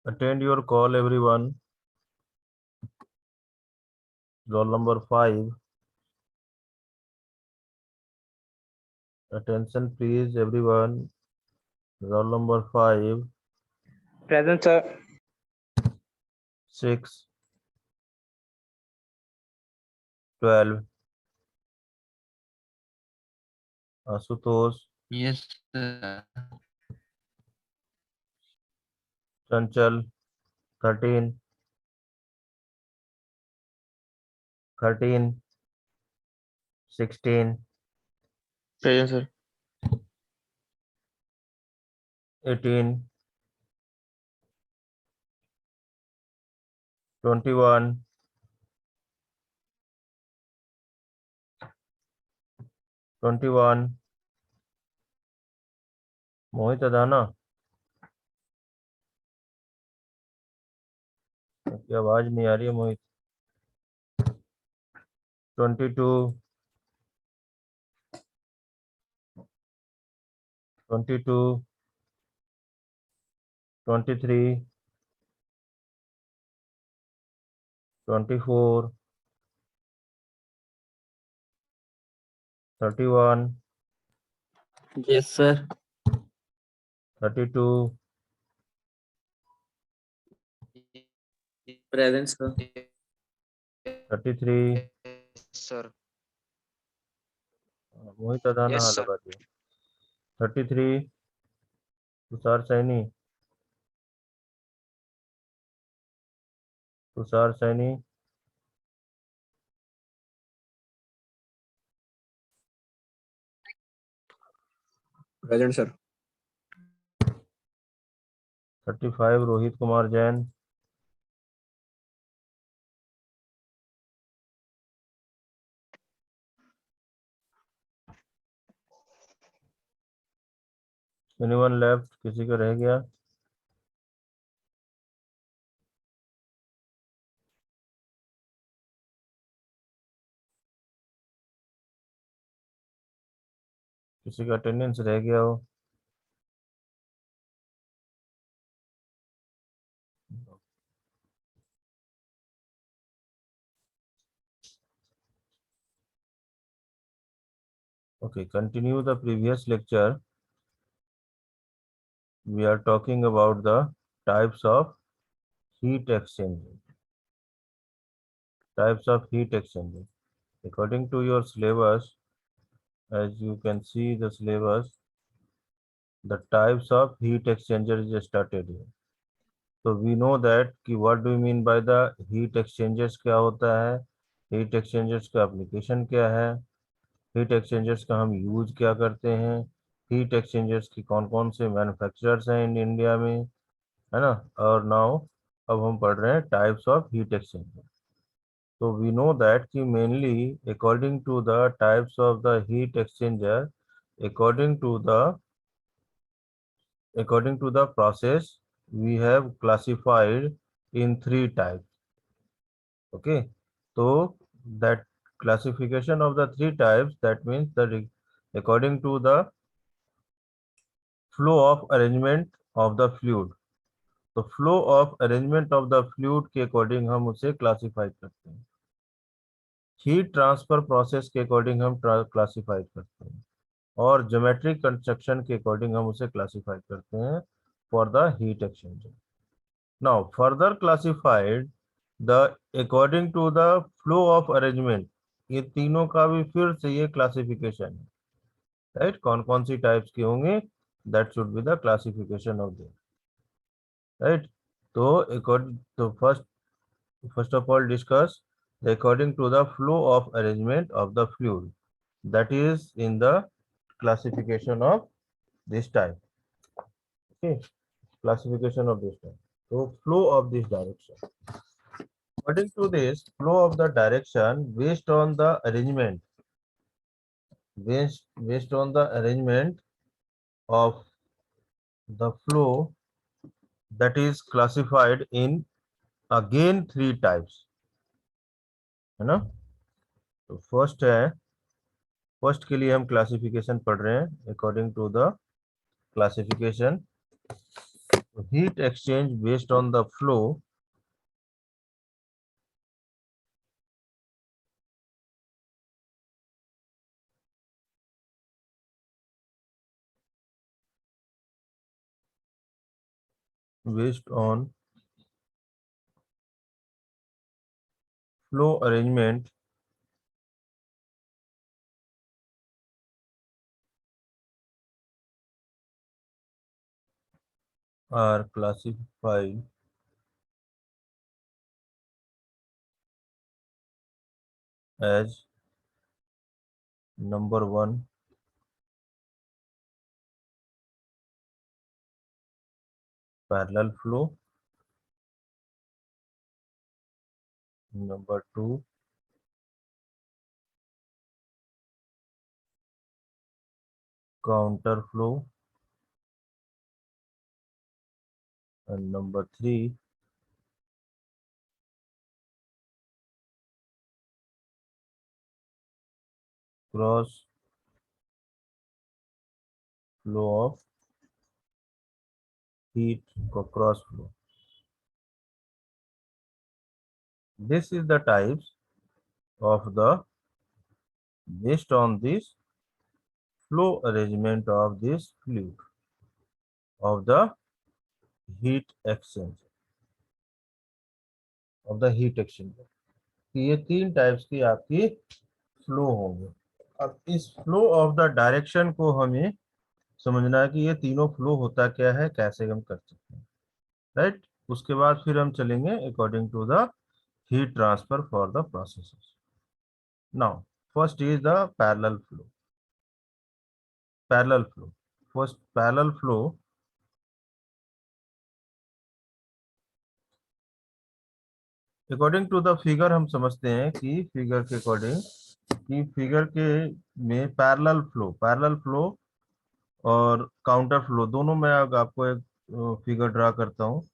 Attend your call, everyone. Roll number 5. Attention, please, everyone. Roll number 5. Present, sir. 6, 12. Asutosh, Yes, sir. Chanchal, 13, 13, 16, Present, sir. 18, 21, 21. Mohit Adana की आवाज नहीं आ रही है मोहित. 22, 22, 23, 24, 31, Yes, sir. 32, Present, sir. 33. sir. मोहित Adana Yes, हाँ sir. लगा दिया. 33. Tushar Saini, Tushar Saini. Present, sir. 35. Rohit Kumar Jain. 21 left. किसी का रह गया? किसी का अटेंडेंस रह गया हो? Okay, continue the previous lecture. We are talking about the types of heat exchanger. Types of heat exchanger. According to your syllabus, as you can see the syllabus, the types of heat exchanger is started here. So we know that कि what do you mean by the heat exchangers क्या होता है, heat exchangers का application क्या है, heat exchangers का हम use क्या करते हैं, हीट एक्सचेंजर्स की कौन कौन से मैन्युफैक्चरर्स हैं इन इंडिया में, है ना. और नाउ अब हम पढ़ रहे हैं टाइप्स ऑफ हीट एक्सचेंजर. तो वी नो दैट कि mainly according to the types of the heat exchanger, according to the according to the process we have classified in 3 types. Okay, so that classification of the 3 types, that means that according to the flow of arrangement of the fluid, तो flow of arrangement of the fluid के according हम उसे classify करते हैं. Heat transfer process के according हम classify करते हैं, और ज्योमेट्रिक कंस्ट्रक्शन के अकॉर्डिंग हम उसे क्लासिफाई करते हैं for the heat exchanger. Now further classified the according to the flow of arrangement. ये तीनों का भी फिर से ये क्लासिफिकेशन है, राइट. कौन कौन सी टाइप्स के होंगे, that should be the classification of them, right. तो अकॉर्डिंग तो first of all discuss according to the flow of arrangement of the fluid, that is in the classification of this type. Okay, classification of this type. So flow of this direction, according to this flow of the direction based on the arrangement, based on the arrangement of the flow, that is classified in again 3 types, है ना. तो first है, first के लिए हम classification पढ़ रहे हैं according to the classification heat exchange based on the flow based on flow arrangement are classified as number one, parallel flow, number two, counter flow, and number three, cross flow of heat, cross flow. This is the types of the based on this flow arrangement of this fluid of the heat exchanger ये तीन types की आपकी flow होंगे। अब इस flow of the direction को हमें समझना है कि ये तीनों फ्लो होता क्या है, कैसे हम कर सकते हैं, राइट। उसके बाद फिर हम चलेंगे according to the heat transfer for the processes. Now, first is the parallel flow. Parallel flow. First, parallel flow. According to the figure हम समझते हैं कि फिगर के अकॉर्डिंग कि फिगर के में पैरेलल फ्लो और काउंटर फ्लो दोनों में आपको एक फिगर ड्रा करता हूँ।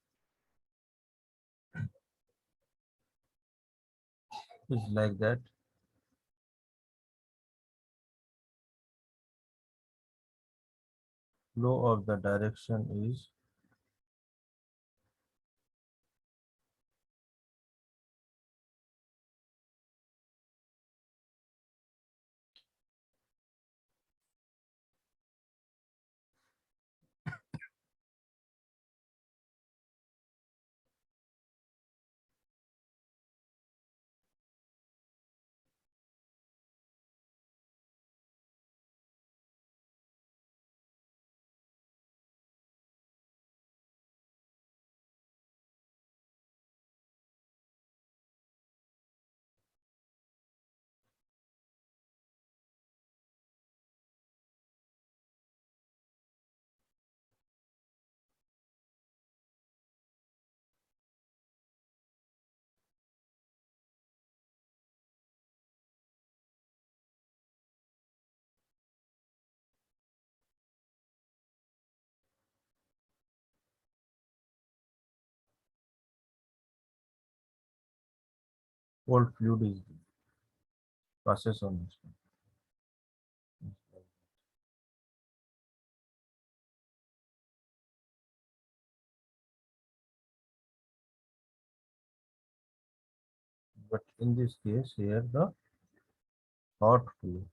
Is like that. Flow of the direction is cold fluid is passes on this one. But in this case here the hot flow.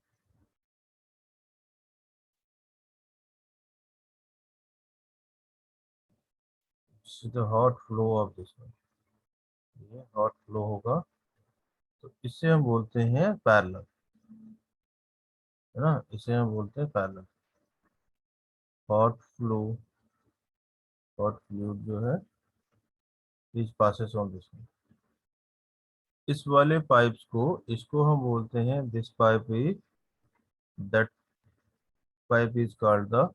This is the hot flow of this one. ये hot flow होगा तो इसे हम बोलते हैं parallel, है ना, इसे हम बोलते हैं parallel. Hot flow, hot fluid जो है इस पासेस ऑन दिस वन। इस वाले पाइप्स को इसको हम बोलते हैं this pipe is that pipe is called the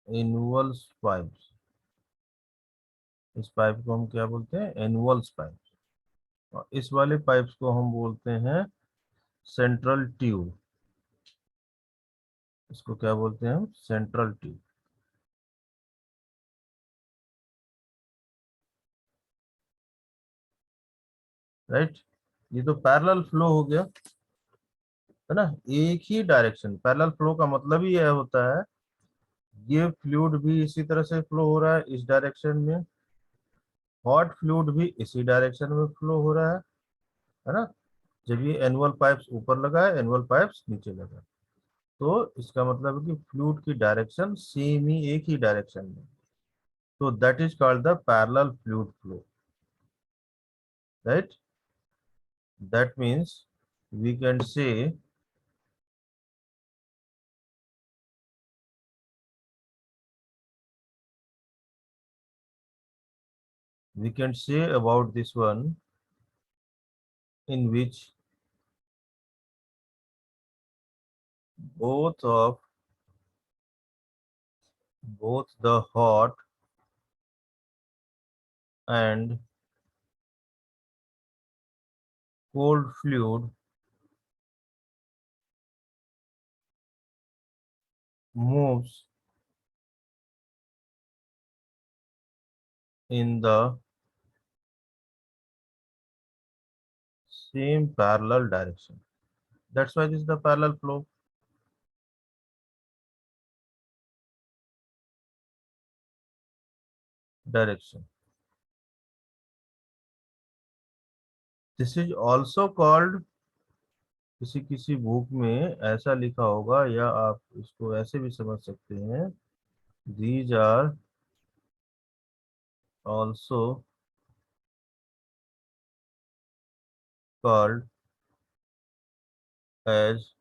involves pipes. इस पाइप को हम क्या बोलते हैं, एनुअल्स पाइप। और इस वाले पाइप्स को हम बोलते हैं सेंट्रल ट्यूब। इसको क्या बोलते हैं हम, सेंट्रल ट्यूब, राइट। ये तो पैरेलल फ्लो हो गया, है ना, एक ही डायरेक्शन। पैरेलल फ्लो का मतलब ही यह होता है ये फ्लूइड भी इसी तरह से फ्लो हो रहा है इस डायरेक्शन में, हॉट फ्लूइड भी इसी डायरेक्शन में फ्लो हो रहा है ना। जब ये एनुअल पाइप्स ऊपर लगा है, एनुअल पाइप्स नीचे लगा है, तो इसका मतलब है कि फ्लूइड की डायरेक्शन सेम ही, एक ही डायरेक्शन में, तो that is called the parallel fluid flow, right. That means we can say about this one, in which both of both the hot and cold fluid moves in the same parallel direction. That's why this is the parallel flow direction. This is also called, किसी किसी book में ऐसा लिखा होगा, या आप इसको ऐसे भी समझ सकते हैं, these are also called as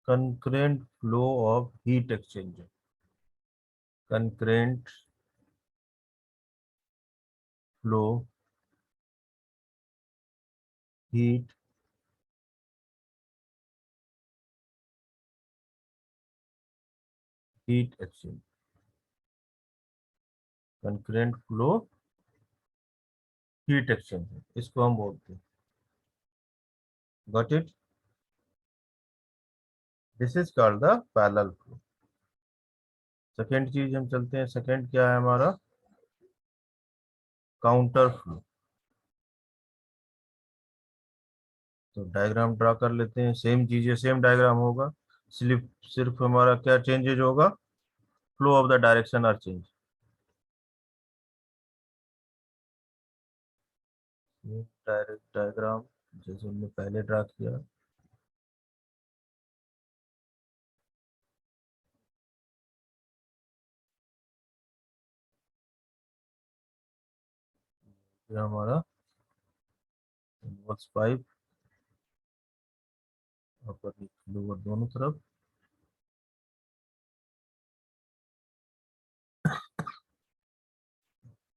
concurrent flow of heat exchanger. Concurrent flow heat exchange, concurrent flow heat exchanger, इसको हम बोलते हैं। Got it? This is called the parallel flow. Second चीज हम चलते हैं, सेकेंड क्या है हमारा, काउंटर फ्लो। तो डायग्राम ड्रा कर लेते हैं, सेम चीजें, सेम डायग्राम होगा, सिर्फ सिर्फ हमारा क्या चेंजेज होगा, flow of the direction are change. Direct diagram जैसे हमने पहले ड्रा किया, ये हमारा इनवर्स पाइप, अपर लोअर दोनों तरफ,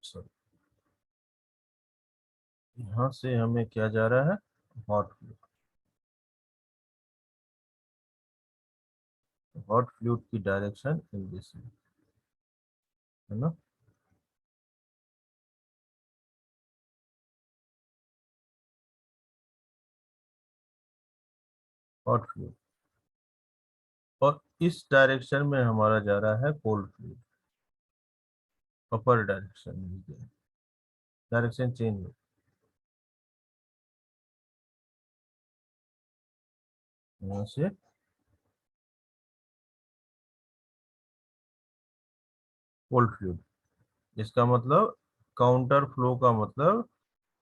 सॉरी, यहाँ से हमें क्या जा रहा है, हॉट फ्लूइड, हॉट फ्लूइड की डायरेक्शन इन दिस, है ना। हॉट फ्लूइड, और इस डायरेक्शन में हमारा जा रहा है कोल्ड फ्लूइड, अपर डायरेक्शन में, डायरेक्शन चेंज हो, यहाँ से कोल्ड फ्लूइड, इसका मतलब काउंटर फ्लो का मतलब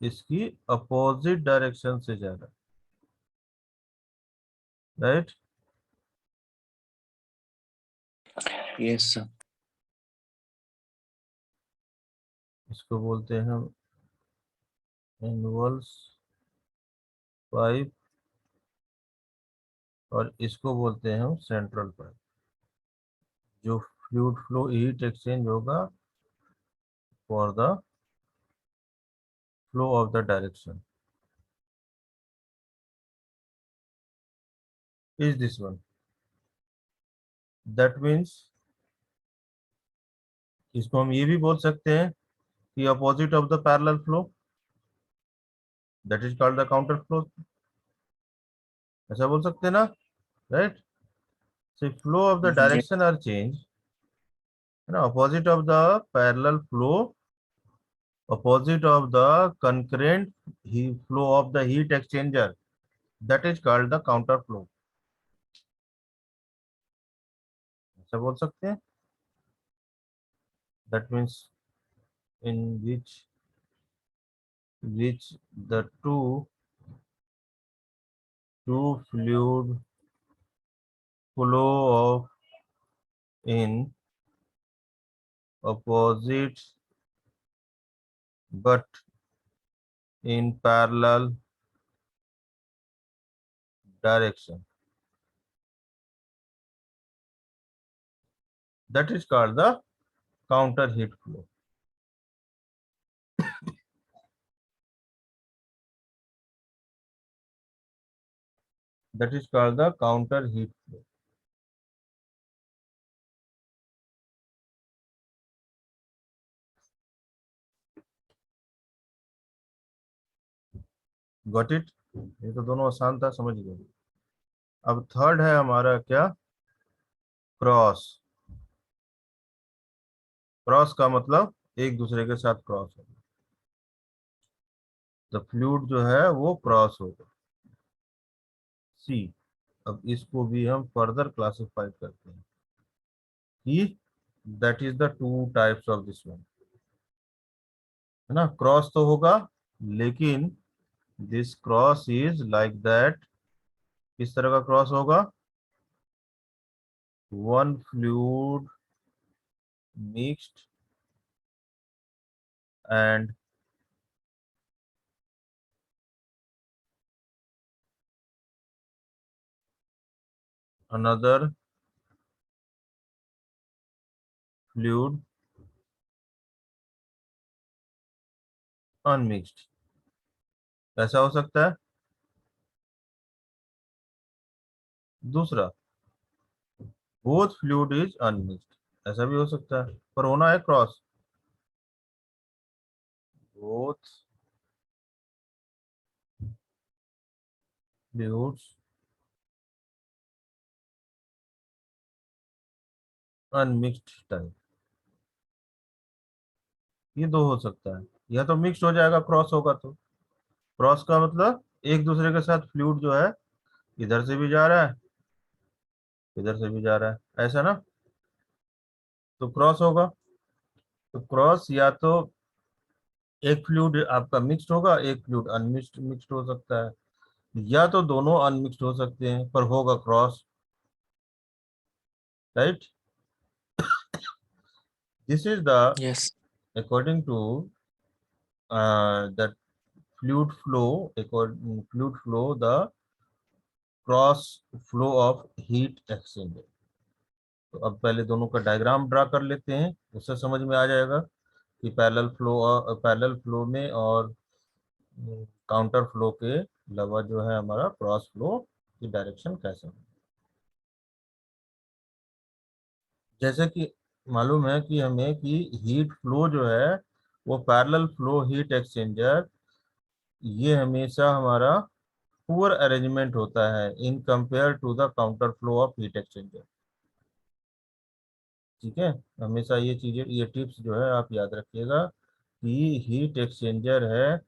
इसकी अपोजिट डायरेक्शन से जा रहा है, राइट। Yes, sir. इसको बोलते हैं हम इनवर्स पाइप, और इसको बोलते हैं हम सेंट्रल पाइप। जो फ्लूइड फ्लो हीट एक्सचेंज होगा for the flow of the direction is this one. That means इसको हम ये भी बोल सकते हैं कि opposite of the parallel flow, that is called the counter flow, ऐसा बोल सकते हैं ना, right. So flow of the Yes. direction are changed, है ना, opposite of the parallel flow, opposite of the concurrent flow of the heat exchanger, that is called the counter flow. ऐसा बोल सकते हैं, that means in which the two fluid flow of in opposite but in parallel direction. That is called the counter heat flow. That is called the counter heat flow. Got it? ये तो दोनों आसान था, समझ गए। अब third है हमारा क्या, क्रॉस। क्रॉस का मतलब एक दूसरे के साथ क्रॉस होगा, द फ्लूइड जो है वो क्रॉस होगा। सी, अब इसको भी हम फर्दर क्लासिफाई करते हैं कि that is the two types of this one, है ना। क्रॉस तो होगा, लेकिन this cross is like that. किस तरह का क्रॉस होगा, one fluid mixed and another fluid unmixed। ऐसा हो सकता है। दूसरा, both fluid is unmixed, ऐसा भी हो सकता है, पर होना है cross. both fluids unmixed type, ये दो हो सकता है। या तो मिक्स हो जाएगा क्रॉस होगा तो। क्रॉस का मतलब एक दूसरे के साथ फ्लूइड जो है इधर से भी जा रहा है, इधर से भी जा रहा है, ऐसा ना, तो क्रॉस होगा। तो क्रॉस या तो एक फ्लूइड आपका मिक्स्ड होगा, एक फ्लूइड अनमिक्स्ड मिक्स्ड हो सकता है, या तो दोनों अनमिक्स्ड हो सकते हैं पर होगा cross, right. This is the, Yes. according to that fluid flow, fluid flow, the cross flow of heat exchanger। तो अब पहले दोनों का डायग्राम ड्रा कर लेते हैं, उससे समझ में आ जाएगा कि पैरेलल फ्लो में और काउंटर फ्लो के अलावा जो है हमारा क्रॉस फ्लो की डायरेक्शन कैसे है। जैसे कि मालूम है कि हमें कि हीट फ्लो जो है वो पैरेलल फ्लो हीट एक्सचेंजर, ये हमेशा हमारा पुअर अरेंजमेंट होता है in compare to the counter flow of heat exchanger. ठीक है, हमेशा ये चीजें, ये टिप्स जो है आप याद रखिएगा कि हीट एक्सचेंजर है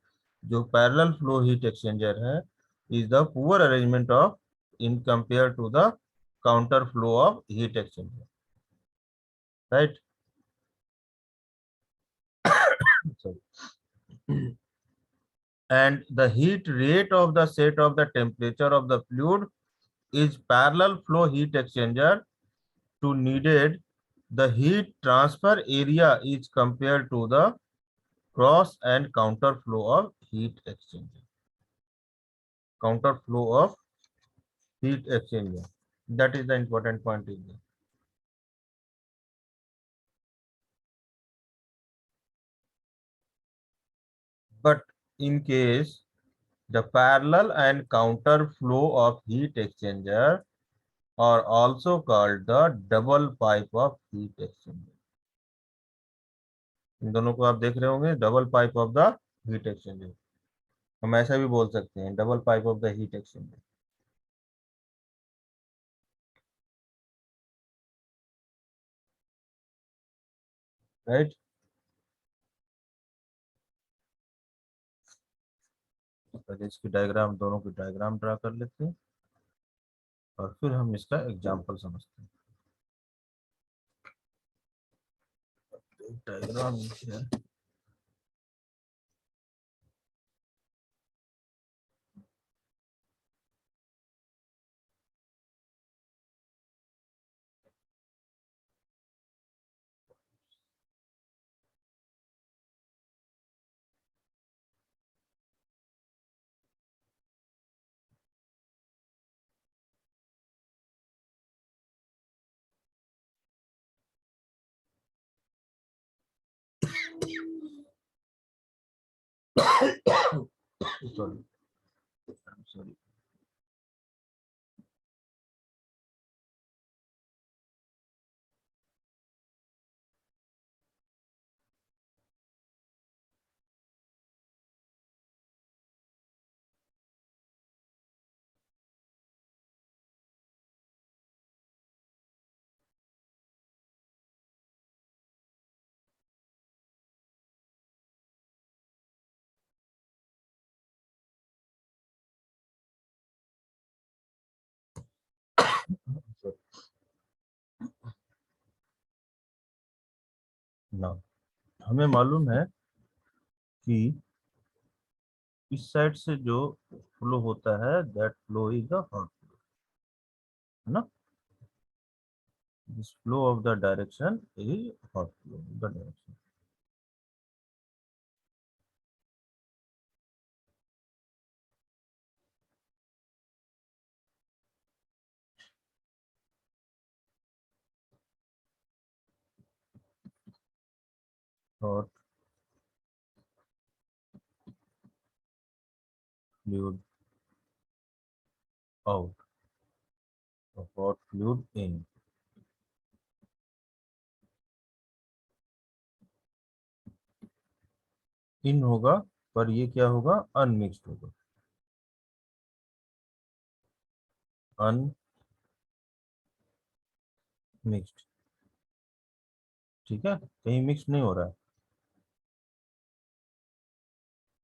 जो पैरेलल फ्लो हीट एक्सचेंजर है is the poor arrangement of in compare to the counter flow of heat exchanger, right. And the heat rate of the set of the temperature of the fluid is parallel flow heat exchanger to needed, the heat transfer area is compared to the cross and counter flow of heat exchanger, counter flow of heat exchanger, that is the important point in there. But in case the parallel and counter flow of heat exchanger are also called the double pipe of heat exchanger। इन दोनों को आप देख रहे होंगे, double pipe of the heat exchanger, हम ऐसा भी बोल सकते हैं, double pipe of the heat exchanger, right. पहले इसकी डायग्राम, दोनों की डायग्राम ड्रा कर लेते हैं और फिर हम इसका एग्जाम्पल समझते हैं। डायग्राम है, सॉरी सॉरी। ना, हमें मालूम है कि इस साइड से जो फ्लो होता है that flow is the hot flow, है ना। This flow of the direction is hot flow the direction. Hot fluid out, hot fluid in. In होगा पर ये क्या होगा, अनमिक्स्ड होगा, अनमिक्स्ड। ठीक है, कहीं मिक्स नहीं हो रहा है।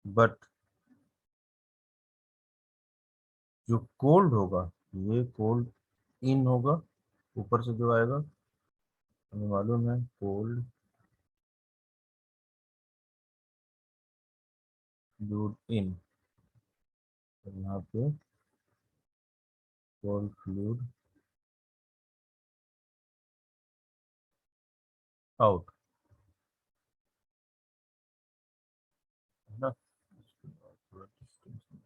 बट जो कोल्ड होगा, ये कोल्ड इन होगा, ऊपर से जो आएगा, हमें मालूम है कोल्ड फ्लूइड इन, और यहाँ पे कोल्ड फ्लूइड आउट, है ना। थोड़ा distance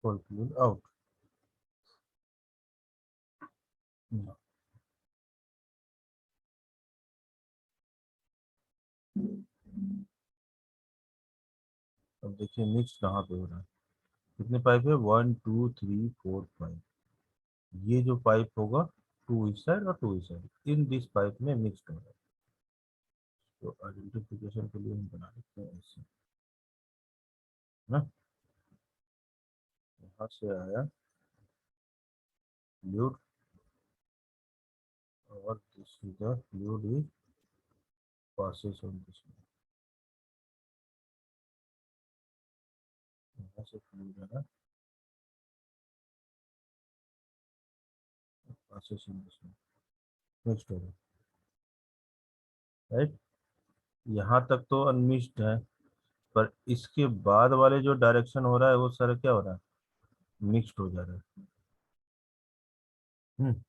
कोल्ड फ्लूइड आउट। अब देखिए मिक्स कहाँ पे हो रहा है। कितने पाइप है, 1 2 3 4 5। ये जो पाइप होगा, टू इस साइड और टू इस साइड, इन दिस पाइप में मिक्सड हो रहा है। तो आइडेंटिफिकेशन के लिए हम बना लेते हैं ऐसे, ना। यहाँ से आया फ्लूइड और this is the fluid is passes on this, यहाँ से फ्लूइड है ना, पासेस ऑन दिस, मिक्सड हो रहा है, राइट। यहाँ तक तो अनमिक्स्ड है, पर इसके बाद वाले जो डायरेक्शन हो रहा है वो सारा क्या हो रहा है, मिक्स्ड हो जा रहा है। हम्म।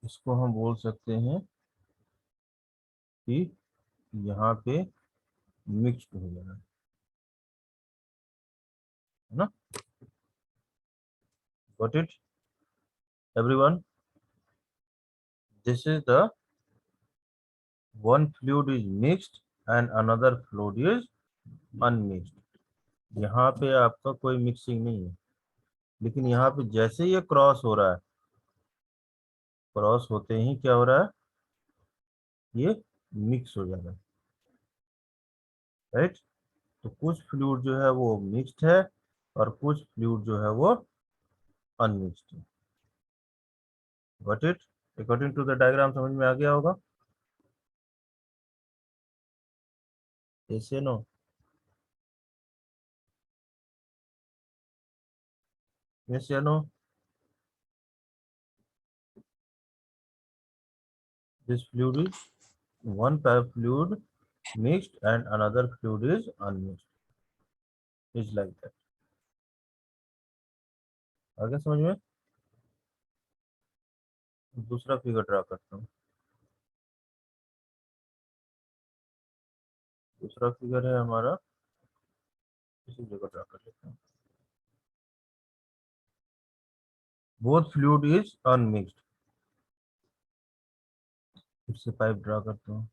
इसको हम बोल सकते हैं कि यहाँ पे मिक्स्ड हो जाना है ना। Got it everyone? This is the one fluid is mixed and another fluid is unmixed। यहाँ पे आपका कोई मिक्सिंग नहीं है, लेकिन यहाँ पे जैसे ये क्रॉस हो रहा है, क्रॉस होते ही क्या हो रहा है, ये मिक्स हो जा रहा है, राइट। तो कुछ फ्लूइड जो है वो मिक्स्ड है और कुछ फ्लूइड जो है वो अनमिक्स्ड है। Got it? According to the diagram समझ में आ गया होगा? यस या नो? यस या no? This fluid is one type fluid mixed and another fluid is unmixed, is like that। आगे समझ में? दूसरा फिगर ड्रा करता हूँ। दूसरा फिगर है हमारा, इसी जगह ड्रा कर लेते हैं। Both fluid is unmixed. फिर से पाइप ड्रा करता हूँ।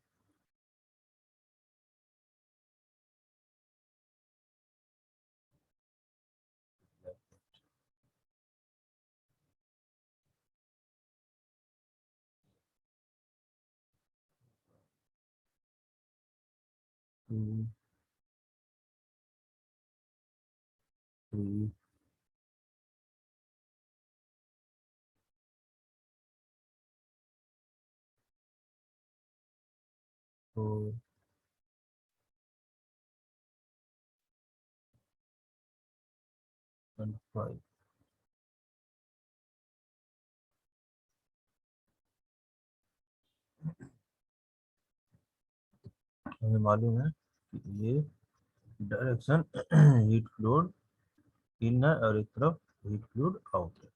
Two, three, 4 and 5। हमें मालूम है कि ये डायरेक्शन हीट फ्लूइड इन है और एक तरफ हीट फ्लूइड आउट है।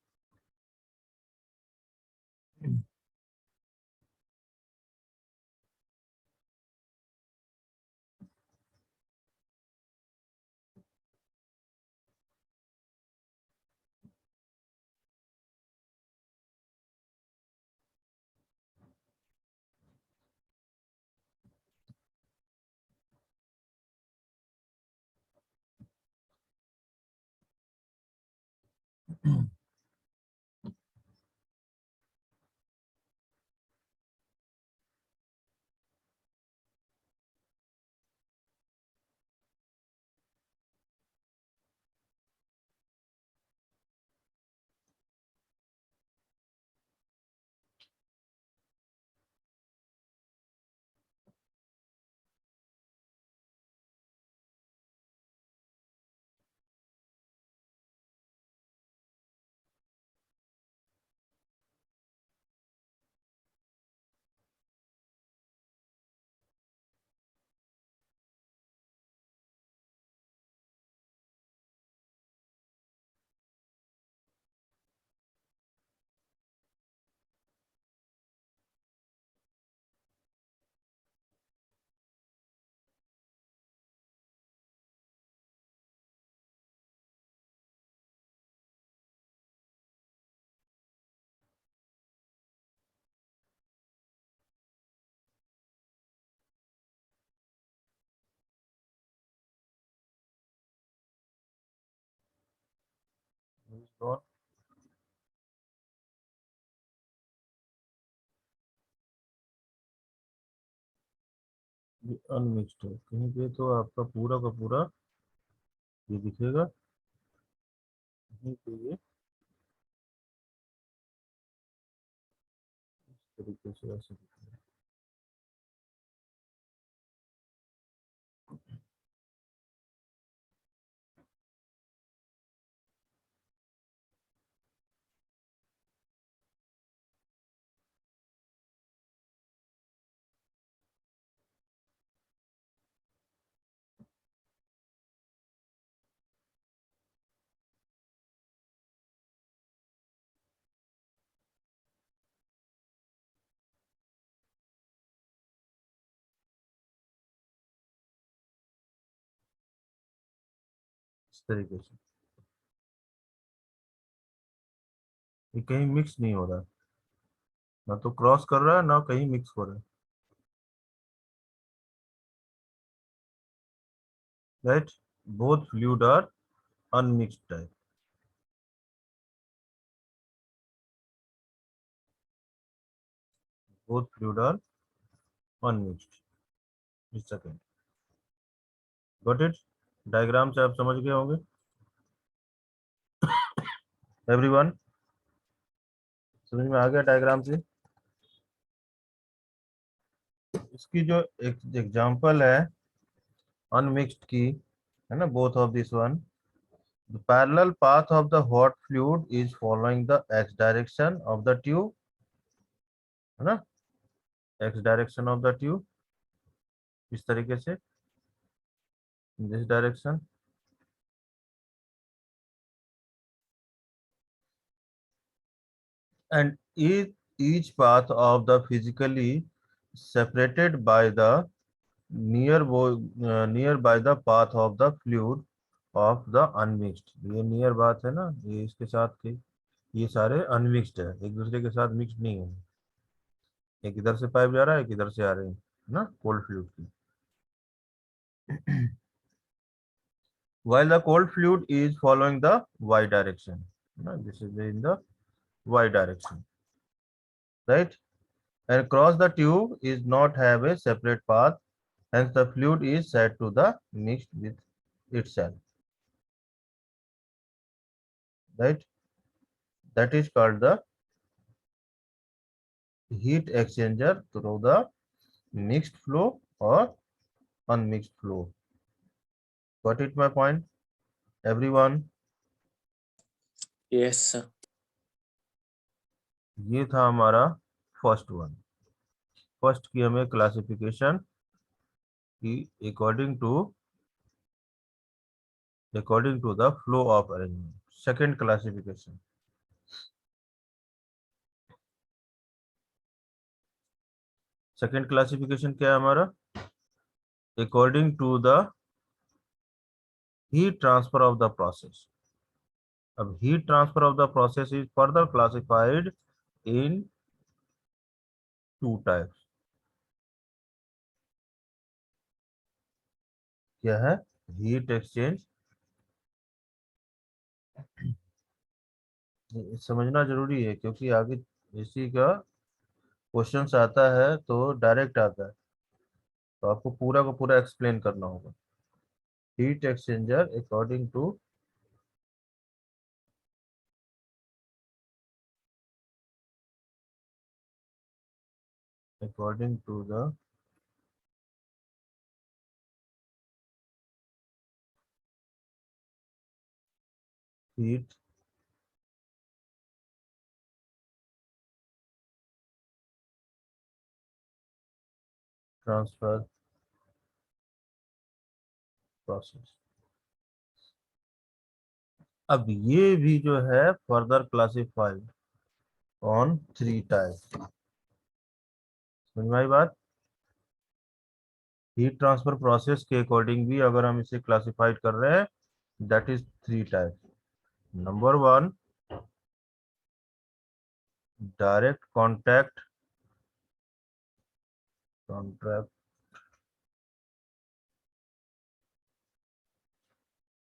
ये अनमिक्स्ड है, कहीं पे तो आपका पूरा का पूरा ये दिखेगा, कहीं पे ये इस तरीके से ऐसे दिखेगा। इस तरीके से, ये कहीं मिक्स नहीं हो रहा है, ना तो क्रॉस कर रहा है ना कहीं मिक्स हो रहा है, right. Both fluid are unmixed type. Both fluid are unmixed. इस सेकेंड, गॉट इट। डायग्राम से आप समझ गए होंगे एवरीवन, समझ में आ गया डायग्राम से। इसकी जो एक एग्जांपल है अनमिक्स्ड की, है ना, both of this one, the parallel path of the hot fluid is following the x direction of the tube, है ना, x direction of the tube, इस तरीके से, this direction, and each path of the physically separated by the nearby the path of the fluid of the unmixed। ये near बात है ना, ये इसके साथ के ये सारे अनमिक्स्ड है, एक दूसरे के साथ मिक्स्ड नहीं है। एक इधर से पाइप जा रहा है, एक इधर से आ रही है ना, कोल्ड फ्लूइड की। while the cold fluid is following the y direction, this is in the y direction, right, and cross the tube is not have a separate path, hence the fluid is said to the mixed with itself, right, that is called the heat exchanger through the mixed flow or unmixed flow। Got it my point everyone? Yes, sir. ये था हमारा first one. First की हमें classification की according to the flow of arrangement। second classification, second classification क्या है हमारा, according to the heat transfer of the process. अब heat transfer of the process is further classified in two types. क्या है, heat exchange, समझना जरूरी है क्योंकि आगे इसी का क्वेश्चंस आता है तो डायरेक्ट आता है, तो आपको पूरा का पूरा एक्सप्लेन करना होगा। Heat exchanger according to the heat transfer process. अब ये भी जो है further classified on three type. समझ में आई बात, हीट ट्रांसफर प्रोसेस के अकॉर्डिंग भी अगर हम इसे क्लासिफाइड कर रहे हैं, that is three type. Number one, direct contract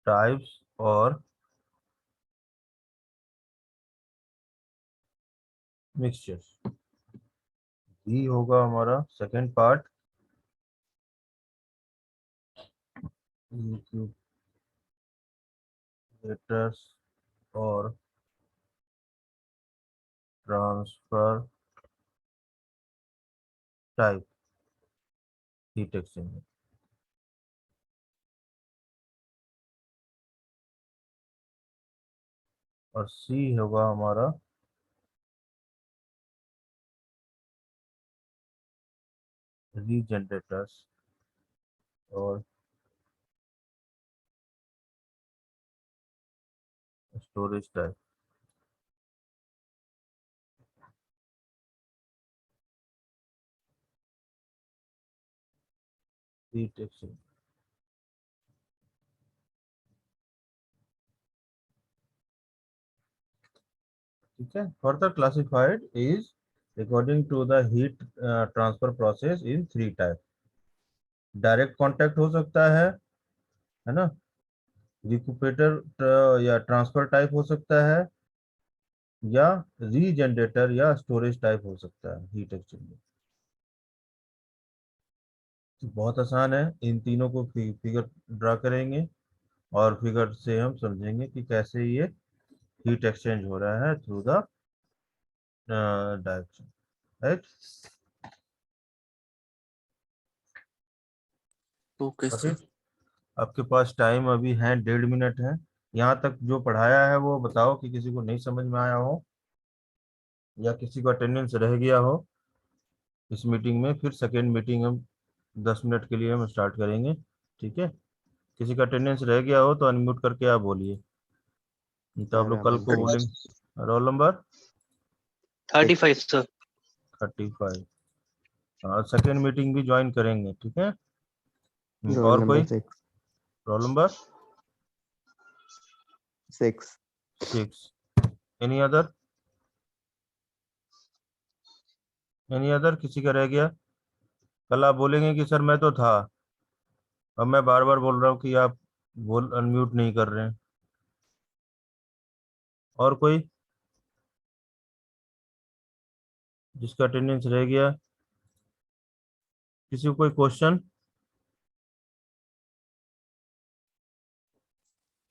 types और मिक्सचर्स, ये होगा हमारा सेकेंड पार्ट। इक्वेटर्स और ट्रांसफर टाइप हीट एक्सचेंजर। और सी होगा हमारा रीजनरेटर्स और स्टोरेज टाइप हीट एक्सचेंजर। ठीक है, further classified is according to the heat transfer process in 3 type. Direct contact हो सकता है ना, रिक्यूपेटर या ट्रांसफर टाइप हो सकता है, या रीजनरेटर या स्टोरेज टाइप हो सकता है हीट एक्सचेंजर। तो बहुत आसान है, इन तीनों को फिगर ड्रा करेंगे और फिगर से हम समझेंगे कि कैसे ये हीट एक्सचेंज हो रहा है through the direction, right. Okay, sir. आपके पास टाइम अभी है 1.5 मिनट है। यहाँ तक जो पढ़ाया है वो बताओ कि किसी को नहीं समझ में आया हो या किसी को अटेंडेंस रह गया हो इस मीटिंग में। फिर सेकेंड मीटिंग हम 10 मिनट के लिए हम स्टार्ट करेंगे, ठीक है। किसी का अटेंडेंस रह गया हो तो अनम्यूट करके आप बोलिए, नहीं तो आप लोग कल को बोलेंगे। Roll number 35, sir. 35। हाँ, सेकेंड मीटिंग भी ज्वाइन करेंगे, ठीक है। रोल और नंबर कोई? 6। Roll number 6। 6। Any other? Any other? किसी का रह गया? कल आप बोलेंगे कि सर मैं तो था, अब मैं बार बार बोल रहा हूँ कि आप बोल अनम्यूट नहीं कर रहे हैं। और कोई जिसका अटेंडेंस रह गया? किसी को कोई क्वेश्चन?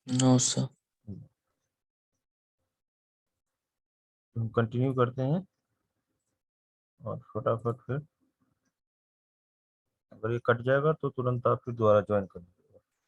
No, sir. हम कंटिन्यू करते हैं और फटाफट फिर अगर ये कट जाएगा तो तुरंत आप फिर दोबारा ज्वाइन करें।